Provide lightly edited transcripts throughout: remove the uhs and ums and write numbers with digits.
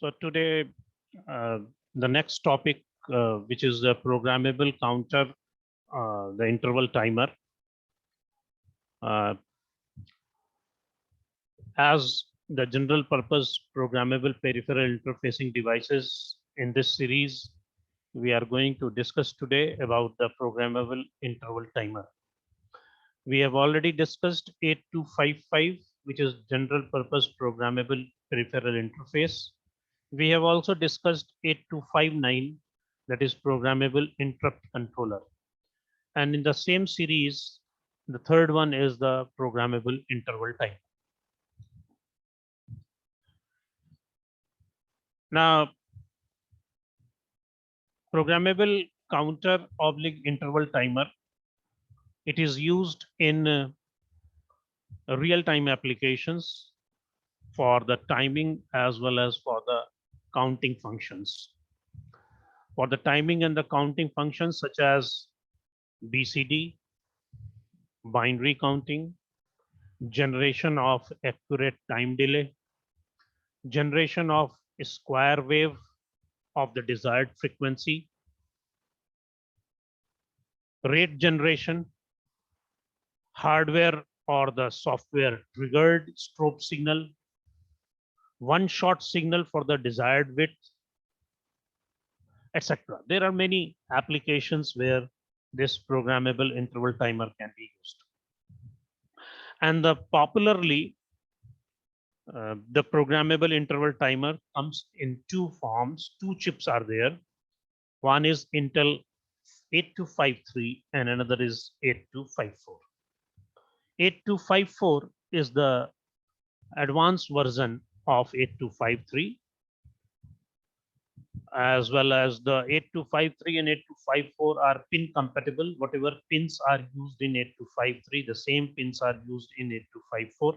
So today, uh, the next topic, which is the programmable counter, the interval timer. Uh, as the general purpose programmable peripheral interfacing devices in this series, we are going to discuss today about the programmable interval timer. We have already discussed 8255, which is general purpose programmable peripheral interface. We have also discussed 8259, that is programmable interrupt controller. And in the same series, the third one is the programmable interval time. Now, programmable counter oblique interval timer, it is used in real-time applications for the timing as well as for the counting functions. For the timing and the counting functions such as BCD, binary counting, generation of accurate time delay, generation of a square wave of the desired frequency, rate generation, hardware or the software triggered strobe signal, one shot signal for the desired width, etc. There are many applications where this programmable interval timer can be used. And popularly, the programmable interval timer comes in two forms. Two chips are there. One is Intel 8253 and another is 8254. 8254 is the advanced version of 8253, as well as the 8253 and 8254 are pin compatible. Whatever pins are used in 8253, the same pins are used in 8254.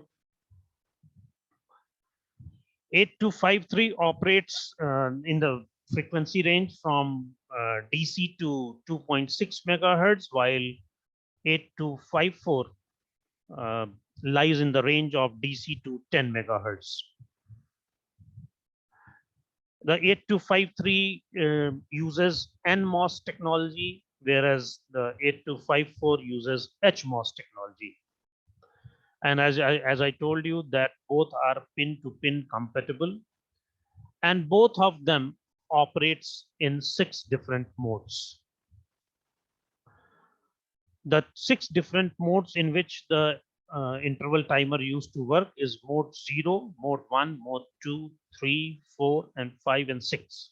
8253 operates in the frequency range from DC to 2.6 megahertz, while 8254 lies in the range of DC to 10 megahertz. The 8253 uses NMOS technology, whereas the 8254 uses HMOS technology. And as I told you, that both are pin-to-pin compatible, and both of them operates in 6 different modes. The 6 different modes in which the interval timer used to work is mode 0, mode 1, mode 2, 3, 4, and 5, and 6.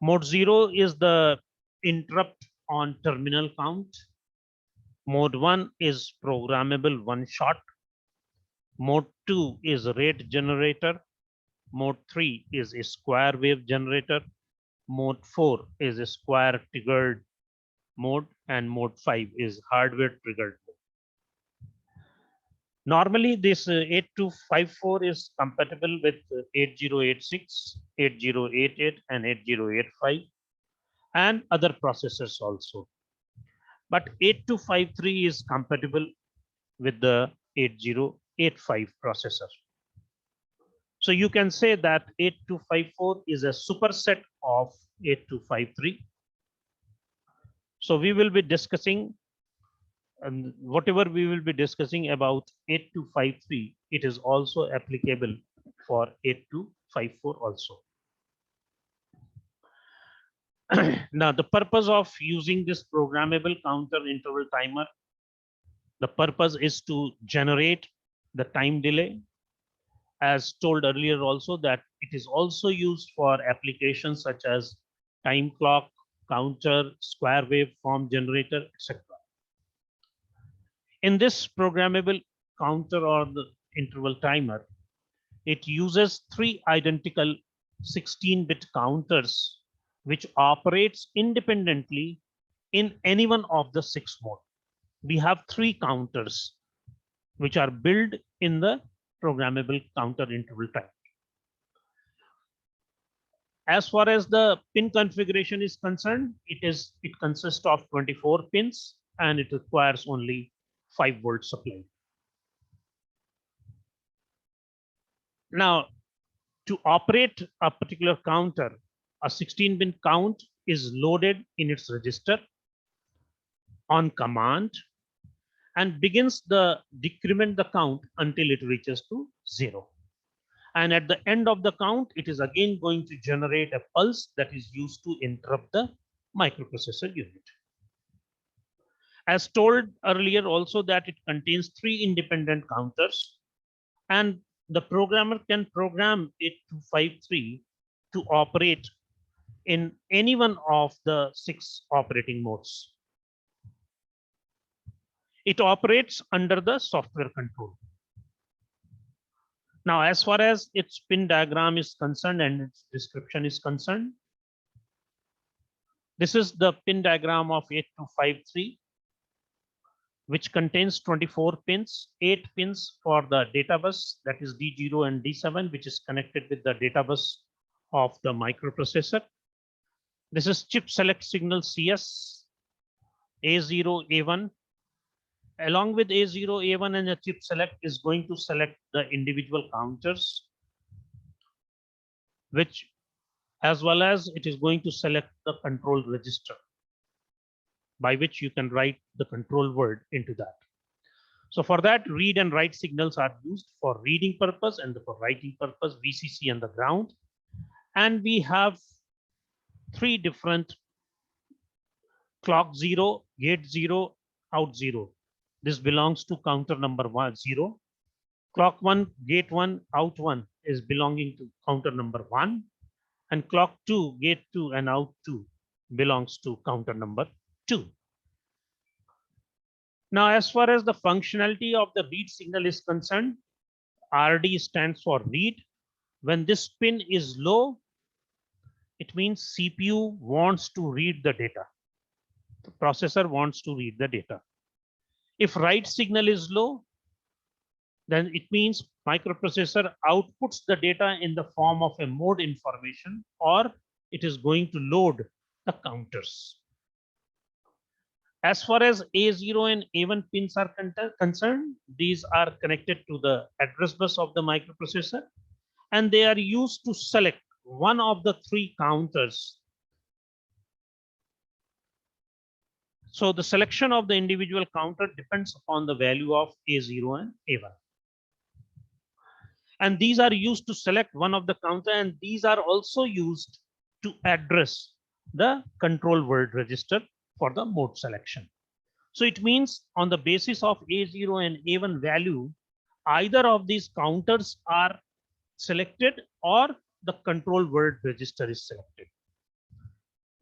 Mode 0 is the interrupt on terminal count. Mode 1 is programmable one shot. Mode 2 is rate generator. Mode 3 is a square wave generator. Mode 4 is a square triggered mode, and mode 5 is hardware triggered mode. Normally, this 8254 is compatible with 8086, 8088, and 8085, and other processors also. But 8253 is compatible with the 8085 processor. So you can say that 8254 is a superset of 8253. So we will be discussing, and whatever we will be discussing about 8253, it is also applicable for 8254 also. Now, the purpose of using this programmable counter interval timer, the purpose is to generate the time delay. As told earlier also, that it is also used for applications such as time clock, counter, square wave form generator, etc. In this programmable counter or the interval timer, it uses 3 identical 16-bit counters which operates independently in any one of the 6 modes. We have 3 counters which are built in the programmable counter interval timer. As far as the pin configuration is concerned, it consists of 24 pins and it requires only 5-volt supply. Now, To operate a particular counter, a 16-bit count is loaded in its register on command and begins the decrement the count until it reaches to 0. And at the end of the count, it is again going to generate a pulse that is used to interrupt the microprocessor unit. As told earlier also that it contains 3 independent counters, and the programmer can program 8253 to operate in any one of the 6 operating modes. It operates under the software control. Now, as far as its pin diagram is concerned and its description is concerned, this is the pin diagram of 8253, which contains 24 pins, 8 pins for the data bus, that is D0 and D7, which is connected with the data bus of the microprocessor. This is chip select signal CS, A0, A1. Along with A0, A1 and a chip select is going to select the individual counters, which as well as it is going to select the control register by which you can write the control word into that. So for that, read and write signals are used for reading purpose and for writing purpose, VCC and the ground. And we have 3 different clock 0, gate 0, out 0. This belongs to counter number 0. Clock 1, gate 1, out 1 is belonging to counter number 1. And clock 2, gate 2 and out 2 belongs to counter number 2. Now, as far as the functionality of the read signal is concerned, RD stands for read. When this pin is low, it means CPU wants to read the data. The processor wants to read the data. If write signal is low, then it means microprocessor outputs the data in the form of a mode information, or it is going to load the counters. As far as A0 and A1 pins are concerned, these are connected to the address bus of the microprocessor, and they are used to select one of the 3 counters. So the selection of the individual counter depends upon the value of A0 and A1. And these are used to select one of the counter, and these are also used to address the control word register for the mode selection. So it means on the basis of A0 and A1 value, either of these counters are selected or the control word register is selected.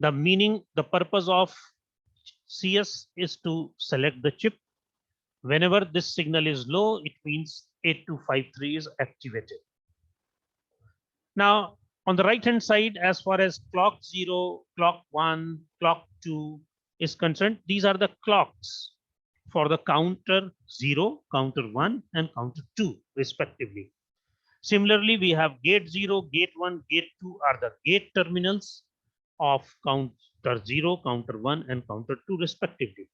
The meaning, the purpose of CS is to select the chip. Whenever this signal is low, it means 8253 is activated. Now, on the right hand side, as far as clock 0, clock 1, clock 2 is concerned, these are the clocks for the counter 0, counter 1, and counter 2, respectively. Similarly, we have gate 0, gate 1, gate 2 are the gate terminals of counter 0, counter 1, and counter 2, respectively.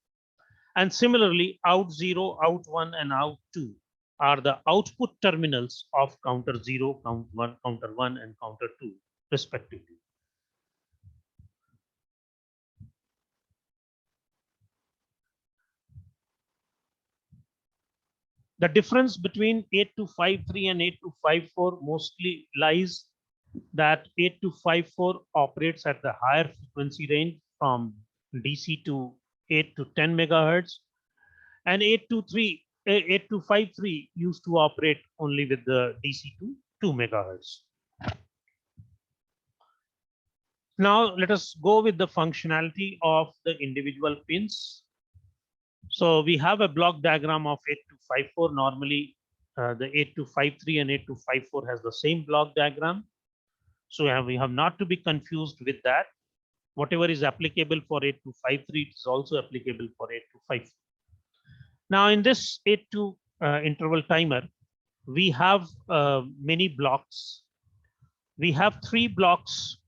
And similarly, out 0, out 1, and out 2 are the output terminals of counter 0, counter 1, and counter 2, respectively. The difference between 8253 and 8254 mostly lies that 8254 operates at the higher frequency range from DC to 8 to 10 megahertz, and 8253 used to operate only with the DC to 2 megahertz. Now let us go with the functionality of the individual pins. So we have a block diagram of 8254. Normally, the 8253 and 8254 has the same block diagram. So we have not to be confused with that. Whatever is applicable for 8253 is also applicable for 8254. Now in this 82 interval timer, we have many blocks. We have 3 blocks.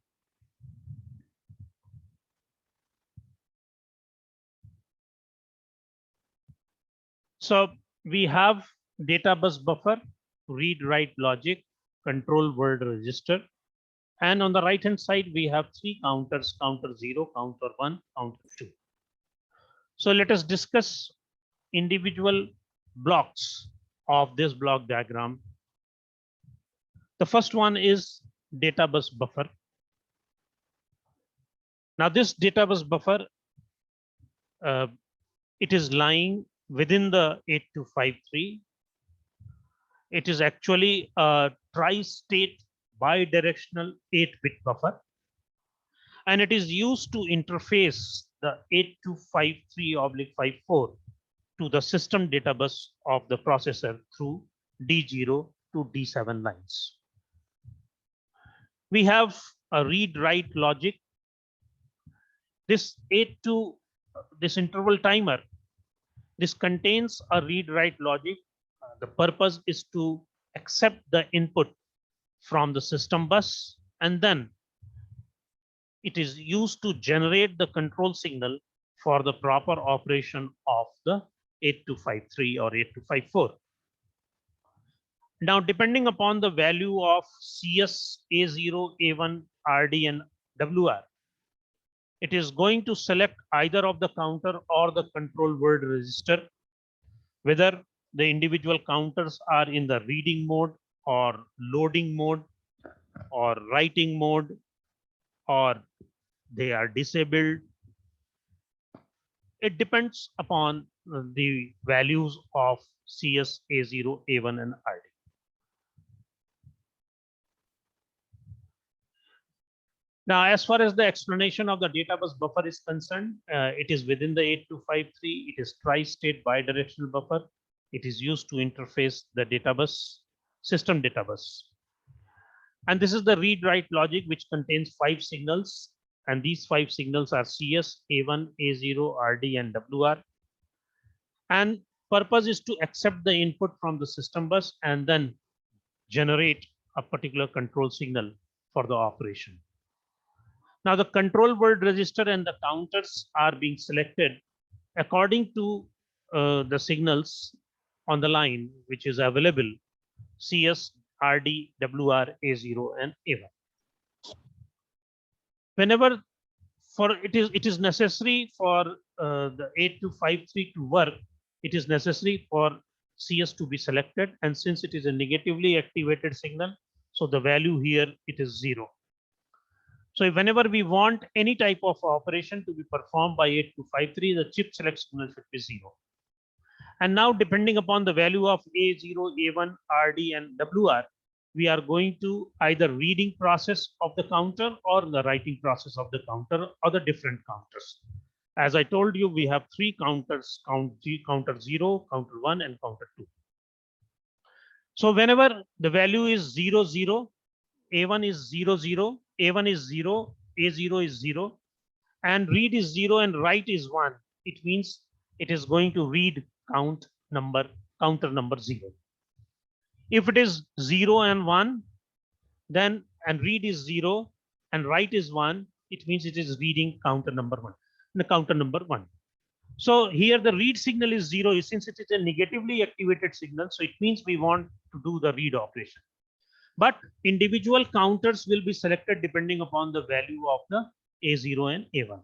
So we have data bus buffer, read write logic, control word register. And on the right hand side, we have three counters, counter 0, counter 1, counter 2. So let us discuss individual blocks of this block diagram. The first one is data bus buffer. Now this data bus buffer, it is lying within the 8253. It is actually a tri-state bidirectional 8-bit buffer, and it is used to interface the 8253/54 to the system data bus of the processor through D0 to D7 lines. We have a read-write logic. This this interval timer, this contains a read-write logic. The purpose is to accept the input from the system bus, and then it is used to generate the control signal for the proper operation of the 8253 or 8254. Now, depending upon the value of CS, A0, A1, RD, and WR, it is going to select either of the counter or the control word register, whether the individual counters are in the reading mode or loading mode or writing mode, or they are disabled. It depends upon the values of CS, A0, A1, and RD. Now, as far as the explanation of the data bus buffer is concerned, it is within the 8253. It is tri-state bidirectional buffer. It is used to interface the data bus, system data bus. And this is the read-write logic, which contains 5 signals. And these 5 signals are CS, A1, A0, RD, and WR. And purpose is to accept the input from the system bus and then generate a particular control signal for the operation. Now the control word register and the counters are being selected according to the signals on the line which is available: CS, RD, WR, A0, and A1. Whenever it is necessary for the 8253 to work, it is necessary for CS to be selected, and since it is a negatively activated signal, so the value here it is 0. So whenever we want any type of operation to be performed by 8253, the chip select signal should be 0. And now, depending upon the value of A0, A1, RD, and WR, we are going to either reading process of the counter or the writing process of the counter, or the different counters. As I told you, we have 3 counters: counter 0, counter 1, and counter 2. So whenever the value is 0, 0, A1 is 0, 0, A1 is 0, A0 is 0, and read is 0 and write is 1. It means it is going to read counter number 0. If it is 0 and 1, then and read is 0 and write is 1, it means it is reading counter number 1. The counter number 1. So here the read signal is 0, since it is a negatively activated signal, so it means we want to do the read operation. But individual counters will be selected depending upon the value of the A0 and A1.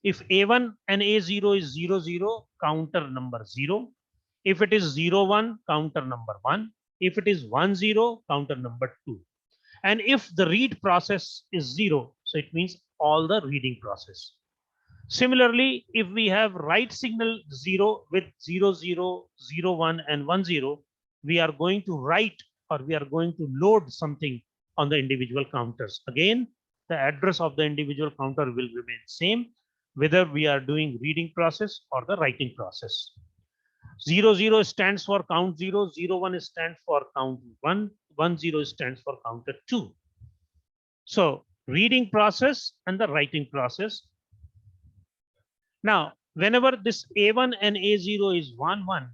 If A1 and A0 is 0, 0, counter number 0. If it is 0, 1, counter number 1. If it is 1, 0, counter number 2. And if the read process is 0, so it means all the reading process. Similarly, if we have write signal 0 with 0, 0, 0, 1, and 1, 0, we are going to write, or we are going to load something on the individual counters. Again, the address of the individual counter will remain same, whether we are doing reading process or the writing process. 0, 0 stands for count 0, 0, 1 stands for count 1, 1, 0 stands for counter 2. So reading process and the writing process. Now, whenever this A1 and A0 is 1, 1,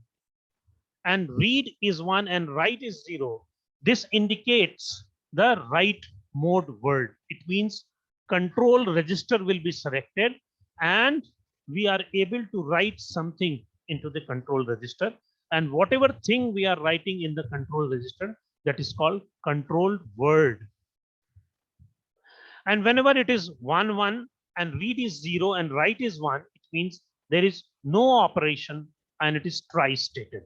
and read is 1 and write is 0, this indicates the write mode word. It means control register will be selected and we are able to write something into the control register, and whatever thing we are writing in the control register, that is called controlled word. And whenever it is 1 1 and read is 0 and write is 1, it means there is no operation and it is tri-stated.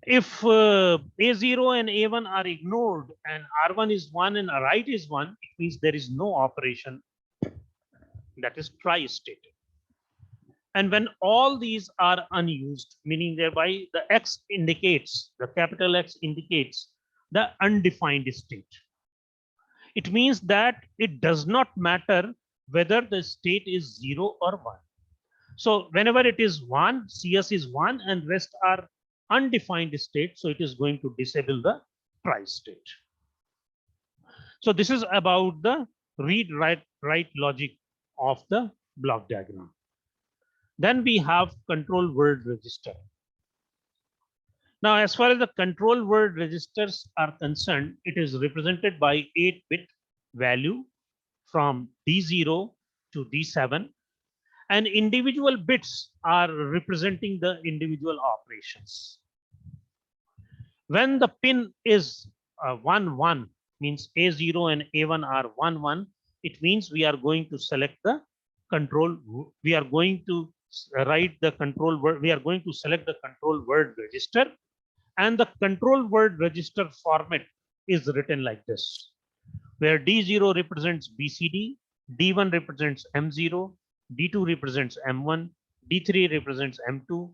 If A0 and A1 are ignored and R1 is 1 and write is 1, it means there is no operation, that is tri-stated. And when all these are unused, meaning thereby the X indicates, the capital X indicates the undefined state. It means that it does not matter whether the state is 0 or 1. So whenever it is 1, CS is 1 and rest are undefined state. So it is going to disable the try state. So this is about the read write logic of the block diagram. Then we have control word register. Now, as far as the control word registers are concerned, it is represented by 8-bit value from D0 to D7, and individual bits are representing the individual operations. When the pin is 1 1, means A0 and A1 are 1 1, it means we are going to select the control. We are going to write the control word. We are going to select the control word register. And the control word register format is written like this, where D0 represents BCD, D1 represents M0, D2 represents M1, D3 represents M2,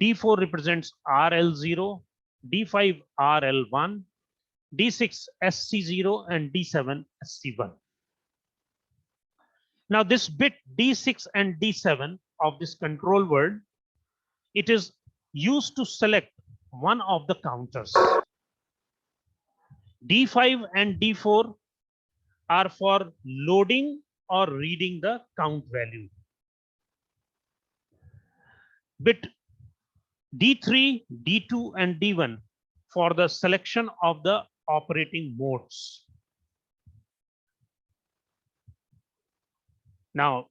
D4 represents RL0, D5 RL1, D6 SC0, and D7 SC1. Now this bit D6 and D7 of this control word, it is used to select one of the counters. D5 and D4 are for loading or reading the count value. Bit D3, D2, and D1 for the selection of the operating modes. Now,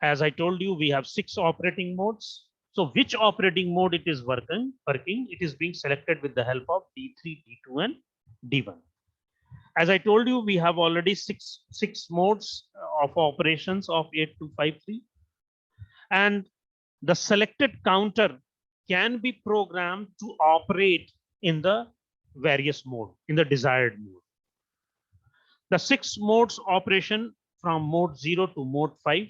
as I told you, we have 6 operating modes. So which operating mode it is working, it is being selected with the help of D3, D2, and D1. As I told you, we have already six modes of operations of 8253. And the selected counter can be programmed to operate in the various mode, in the desired mode. The 6 modes operation from mode 0 to mode 5.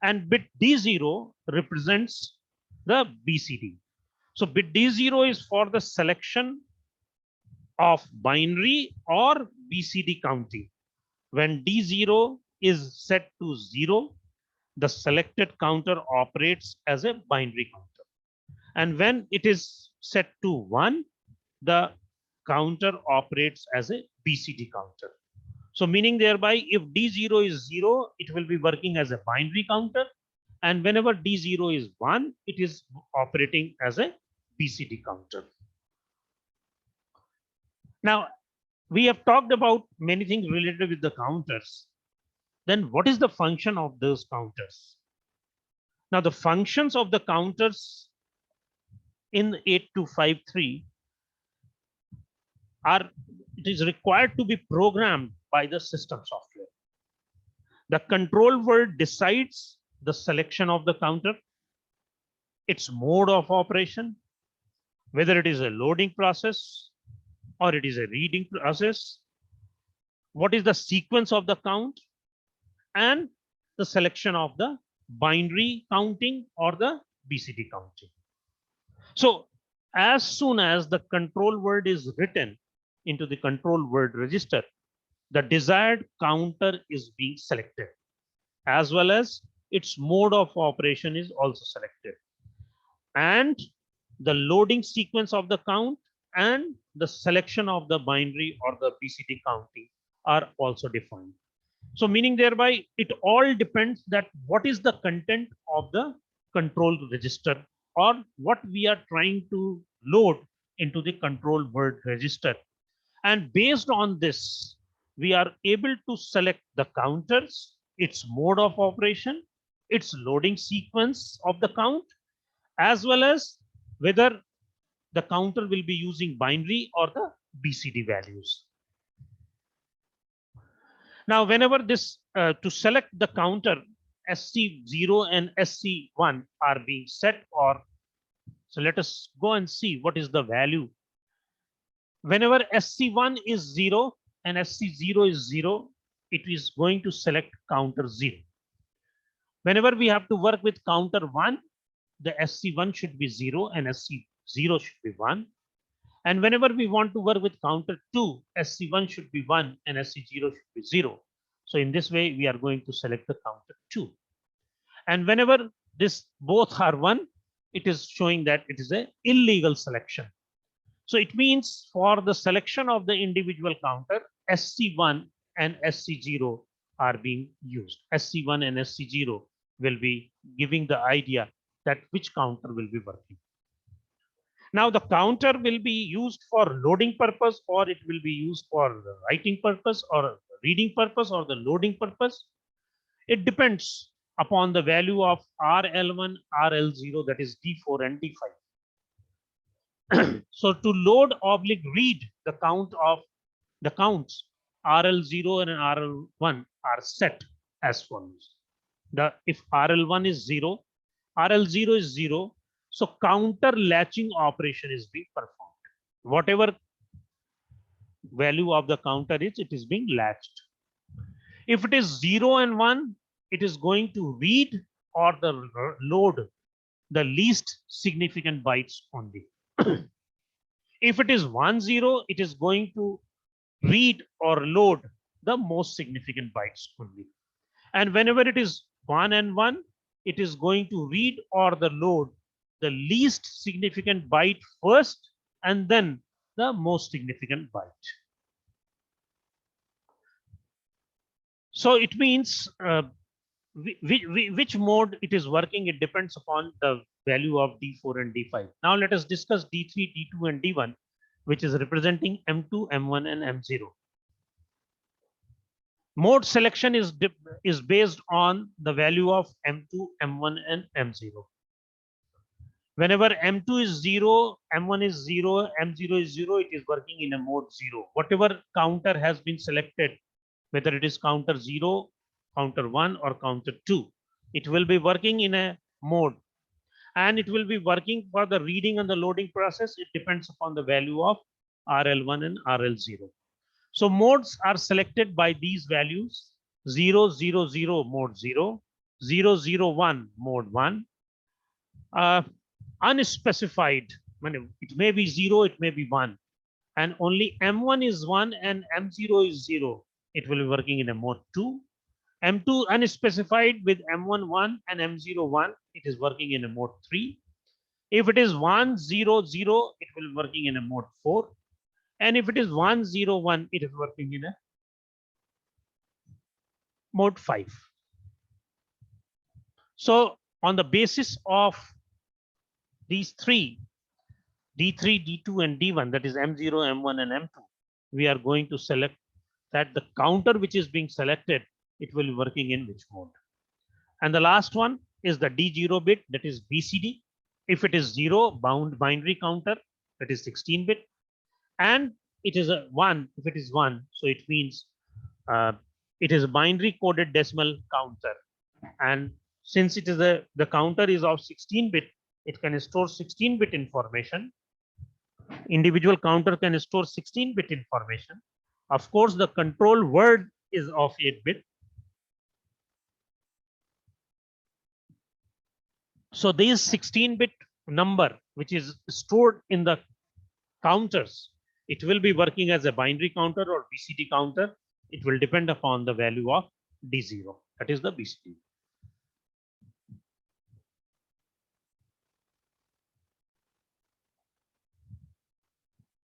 And bit D0 represents the BCD. So bit D0 is for the selection of binary or BCD counting. When D0 is set to 0, the selected counter operates as a binary counter. And when it is set to 1, the counter operates as a BCD counter. So meaning thereby, if D0 is 0, it will be working as a binary counter. And whenever D0 is 1, it is operating as a BCD counter. Now, we have talked about many things related with the counters. Then what is the function of those counters? Now, the functions of the counters in 8253 are, it is required to be programmed by the system software. The control word decides the selection of the counter, its mode of operation, whether it is a loading process or it is a reading process, what is the sequence of the count, and the selection of the binary counting or the BCD counting. So as soon as the control word is written into the control word register, the desired counter is being selected, as well as its mode of operation is also selected. And the loading sequence of the count and the selection of the binary or the BCD counting are also defined. So meaning thereby, it all depends that what is the content of the control register or what we are trying to load into the control word register. And based on this, we are able to select the counters, its mode of operation, its loading sequence of the count, as well as whether the counter will be using binary or the BCD values. Now, whenever this to select the counter, SC0 and SC1 are being set, or so let us go and see what is the value. Whenever SC1 is 0 and SC0 is 0, it is going to select counter 0. Whenever we have to work with counter 1, the SC1 should be 0 and SC0 should be 1. And whenever we want to work with counter 2, SC1 should be 1 and SC0 should be 0. So in this way, we are going to select the counter 2. And whenever this both are 1, it is showing that it is an illegal selection. So it means for the selection of the individual counter, SC1 and SC0 are being used. SC1 and SC0 will be giving the idea that which counter will be working. Now the counter will be used for loading purpose, or it will be used for writing purpose or reading purpose or the loading purpose. It depends upon the value of RL1, RL0, that is D4 and D5. So to load oblique read the count of the counts, RL0 and RL1 are set as follows. If RL1 is 0, RL0 is 0, so counter latching operation is being performed. Whatever value of the counter is, it is being latched. If it is 0 and 1, it is going to read or the load the least significant bytes only. If it is 1, 0, it is going to read or load the most significant bytes only. And whenever it is 1 and 1, it is going to read or the load the least significant byte first and then the most significant byte. So it means which mode it is working, it depends upon the value of D4 and D5. Now let us discuss D3, D2 and D1, which is representing M2, M1 and M0. Mode selection is based on the value of M2, M1 and M0. Whenever M2 is 0, M1 is 0, M0 is 0, it is working in a mode 0. Whatever counter has been selected, whether it is counter 0, counter 1 or counter 2, it will be working in a mode, and it will be working for the reading and the loading process. It depends upon the value of RL1 and RL0. So modes are selected by these values: 0, 0, 0 mode 0, 0, 0, 1 mode 1, unspecified, it may be 0, it may be 1, and only M1 is 1 and M0 is 0, it will be working in a mode 2. M2 unspecified with M1 1 and M0 1, it is working in a mode 3. If it is 1 0 0, it will be working in a mode 4. And if it is 1 0 1, it is working in a mode 5. So on the basis of these three, D3, D2 and D1, that is M0, M1 and M2, we are going to select that the counter which is being selected, it will be working in which mode. And the last one is the D0 bit, that is BCD. If it is 0, bound binary counter, that is 16-bit. And it is a 1, if it is 1, so it means it is a binary coded decimal counter. And since it is the counter is of 16-bit, it can store 16-bit information. Individual counter can store 16-bit information. Of course, the control word is of 8-bit. So this 16-bit number, which is stored in the counters, it will be working as a binary counter or BCD counter. It will depend upon the value of D0, that is the BCD.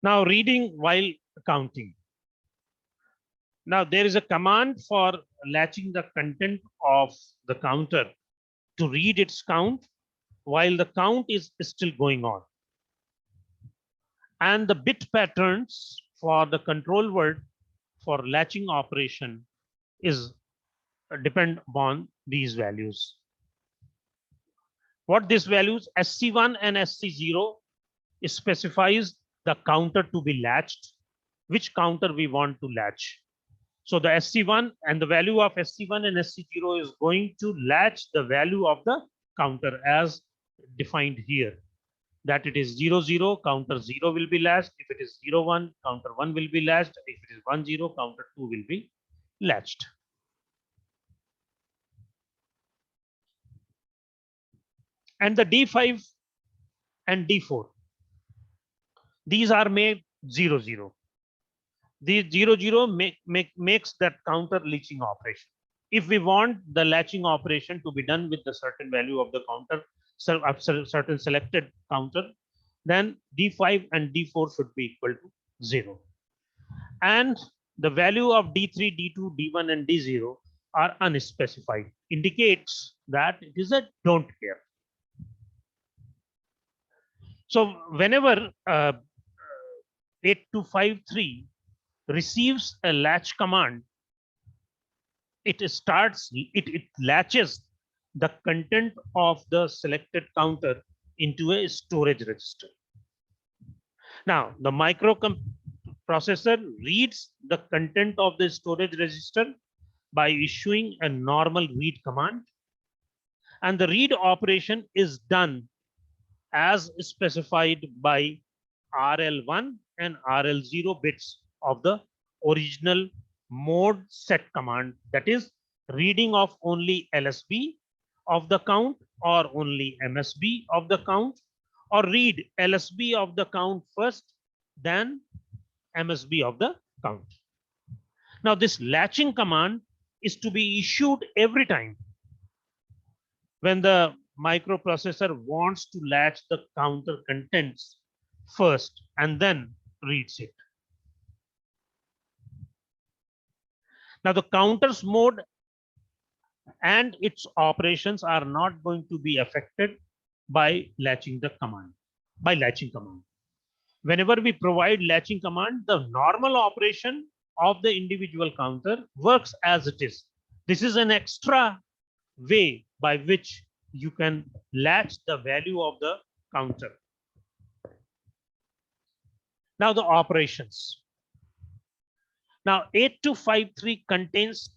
Now reading while counting. Now there is a command for latching the content of the counter to read its count while the count is still going on. And the bit patterns for the control word for latching operation is depend upon these values. What these values? SC1 and SC0 specifies the counter to be latched, which counter we want to latch. So the SC1 and the value of SC1 and SC0 is going to latch the value of the counter as defined here. That it is 0, 0, counter 0 will be latched. If it is 0, 1, counter 1 will be latched. If it is 1, 0, counter 2 will be latched. And the D5 and D4, these are made 0, 0. The 0, 0 makes that counter latching operation. If we want the latching operation to be done with the certain value of the counter, certain selected counter, then D5 and D4 should be equal to 0. And the value of D3, D2, D1, and D0 are unspecified, indicates that it is a don't care. So whenever 8253 receives a latch command, it latches the content of the selected counter into a storage register. Now, the microprocessor reads the content of the storage register by issuing a normal read command, and the read operation is done as specified by RL1 and RL0 bits of the original mode set command, that is reading of only LSB of the count or only MSB of the count, or read LSB of the count first, then MSB of the count. Now this latching command is to be issued every time when the microprocessor wants to latch the counter contents first and then reads it. Now the counters mode and its operations are not going to be affected by latching the command, by latching command. Whenever we provide latching command, the normal operation of the individual counter works as it is. This is an extra way by which you can latch the value of the counter. Now the operations. Now 8253 contains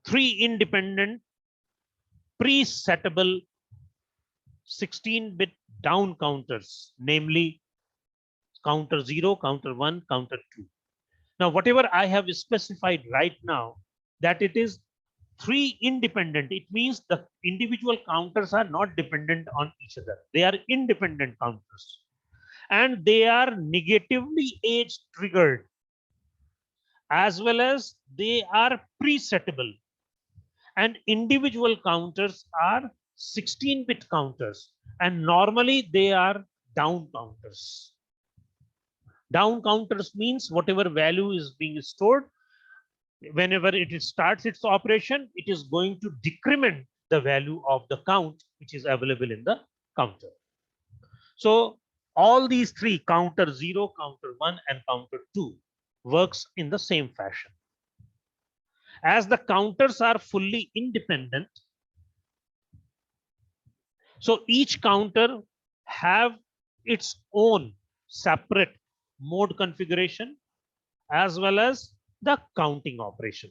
3 independent pre-settable 16-bit down counters, namely counter 0, counter 1, counter 2. Now whatever I have specified right now, that it is 3 independent, it means the individual counters are not dependent on each other. They are independent counters, and they are negatively age triggered, as well as they are pre-settable, and individual counters are 16-bit counters, and normally they are down counters. Down counters means whatever value is being stored, whenever it starts its operation, it is going to decrement the value of the count which is available in the counter. So all these 3, counter 0, counter 1, and counter 2, works in the same fashion. As the counters are fully independent, so each counter have its own separate mode configuration as well as the counting operation.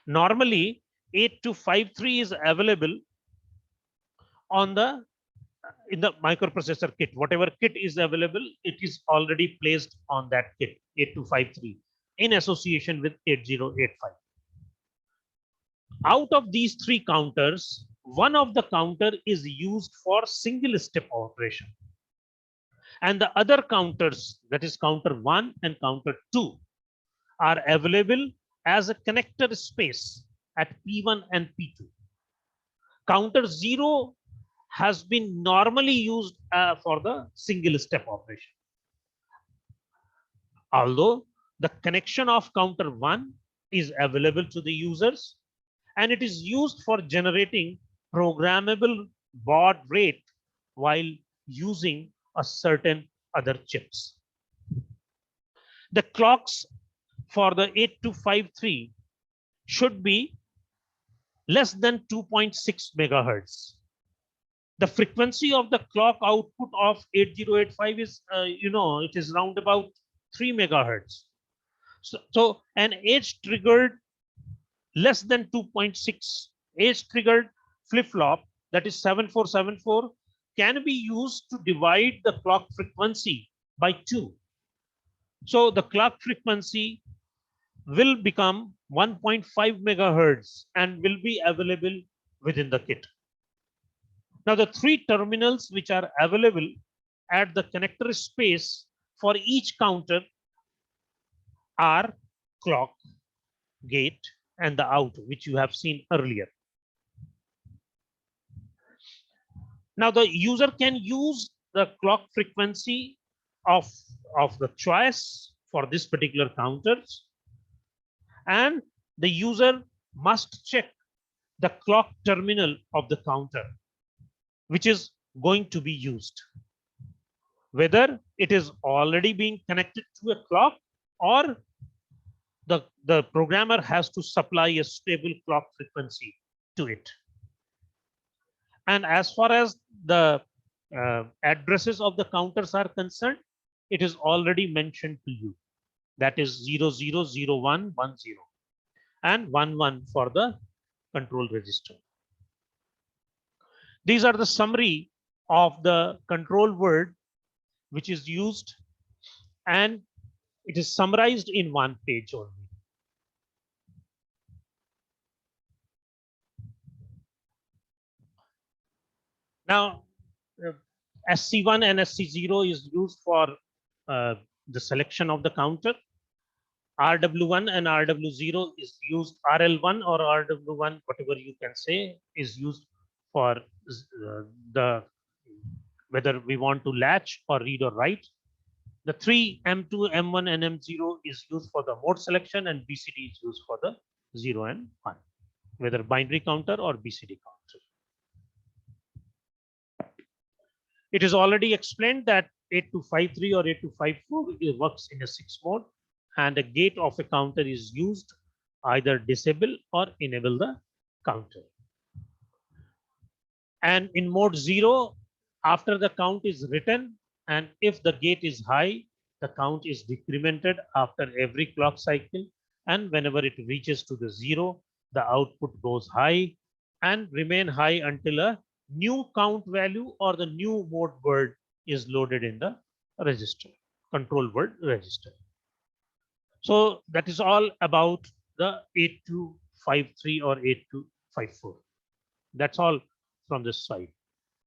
Normally 8253 is available on the in the microprocessor kit. Whatever kit is available, it is already placed on that kit 8253 in association with 8085. Out of these 3 counters, one of the counter is used for single step operation, and the other counters, that is counter 1 and counter 2, are available as a connector space at P1 and P2. Counter 0 has been normally used for the single step operation, although the connection of counter 1 is available to the users, and it is used for generating programmable baud rate while using a certain other chips. The clocks for the 8253 should be less than 2.6 megahertz. The frequency of the clock output of 8085 is, it is round about 3 megahertz. So an age triggered less than 2.6 age triggered flip flop, that is 7474, can be used to divide the clock frequency by 2. So the clock frequency will become 1.5 megahertz and will be available within the kit. Now the 3 terminals which are available at the connector space for each counter are clock, gate, and the out, which you have seen earlier. Now the user can use the clock frequency of the choice for this particular counters, and the user must check the clock terminal of the counter which is going to be used, whether it is already being connected to a clock or the programmer has to supply a stable clock frequency to it. And as far as the addresses of the counters are concerned, it is already mentioned to you. That is 000110 and 11 for the control register. These are the summary of the control word which is used, and it is summarized in one page only. Now, SC1 and SC0 is used for the selection of the counter. RW1 and RW0 is used, RL1 or RW1, whatever you can say, is used for the whether we want to latch or read or write. The 3 M2, M1, and M0 is used for the mode selection, and BCD is used for the 0 and 1, whether binary counter or BCD counter. It is already explained that 8253 or 8254 works in a 6 mode, and a gate of a counter is used either disable or enable the counter. And in mode 0, after the count is written, and if the gate is high, the count is decremented after every clock cycle, and whenever it reaches to the 0, the output goes high and remain high until a new count value or the new mode word is loaded in the register, control word register. So that is all about the 8253 or 8254. That's all from this side.